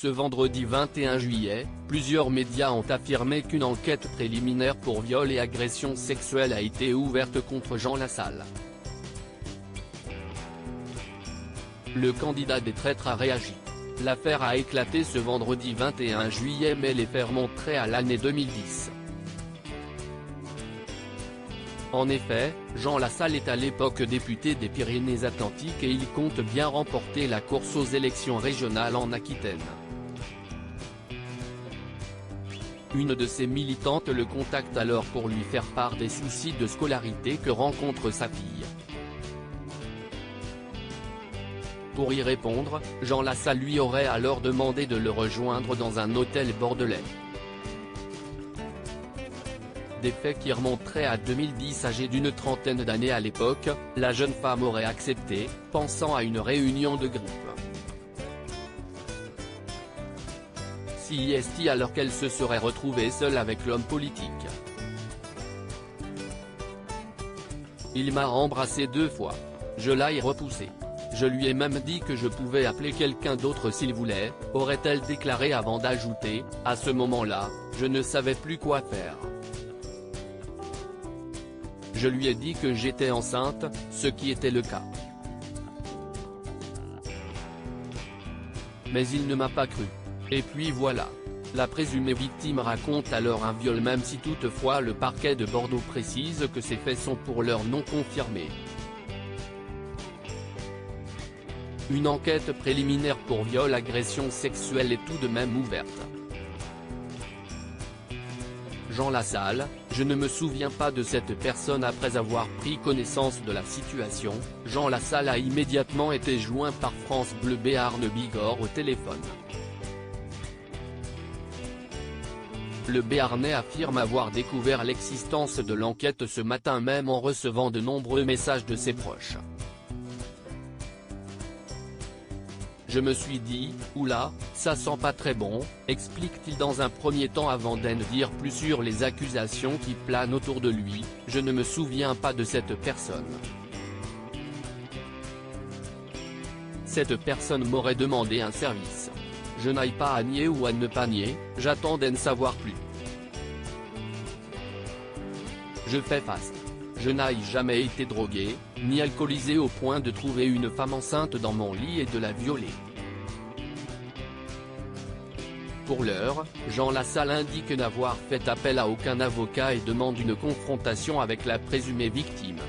Ce vendredi 21 juillet, plusieurs médias ont affirmé qu'une enquête préliminaire pour viol et agression sexuelle a été ouverte contre Jean Lassalle. Le candidat des traîtres a réagi. L'affaire a éclaté ce vendredi 21 juillet, mais les faits remonteraient à l'année 2010. En effet, Jean Lassalle est à l'époque député des Pyrénées-Atlantiques et il compte bien remporter la course aux élections régionales en Aquitaine. Une de ses militantes le contacte alors pour lui faire part des soucis de scolarité que rencontre sa fille. Pour y répondre, Jean Lassalle lui aurait alors demandé de le rejoindre dans un hôtel bordelais. Des faits qui remonteraient à 2010. Âgée d'une trentaine d'années à l'époque, la jeune femme aurait accepté, pensant à une réunion de groupe. C'est alors qu'elle se serait retrouvée seule avec l'homme politique. Il m'a embrassé 2 fois. Je l'ai repoussé. Je lui ai même dit que je pouvais appeler quelqu'un d'autre s'il voulait, aurait-elle déclaré avant d'ajouter, à ce moment-là, je ne savais plus quoi faire. Je lui ai dit que j'étais enceinte, ce qui était le cas. Mais il ne m'a pas cru. Et puis voilà. La présumée victime raconte alors un viol, même si toutefois le parquet de Bordeaux précise que ces faits sont pour l'heure non confirmés. Une enquête préliminaire pour viol-agression sexuelle est tout de même ouverte. Jean Lassalle: je ne me souviens pas de cette personne. Après avoir pris connaissance de la situation, Jean Lassalle a immédiatement été joint par France Bleu Béarn Bigorre au téléphone. Le Béarnais affirme avoir découvert l'existence de l'enquête ce matin même en recevant de nombreux messages de ses proches. Je me suis dit, oula, ça sent pas très bon, explique-t-il dans un premier temps avant d'en dire plus sur les accusations qui planent autour de lui. Je ne me souviens pas de cette personne. Cette personne m'aurait demandé un service. Je n'aille pas à nier ou à ne pas nier, j'attends d'en savoir plus. Je fais face. Je n'ai jamais été drogué, ni alcoolisé au point de trouver une femme enceinte dans mon lit et de la violer. Pour l'heure, Jean Lassalle indique n'avoir fait appel à aucun avocat et demande une confrontation avec la présumée victime.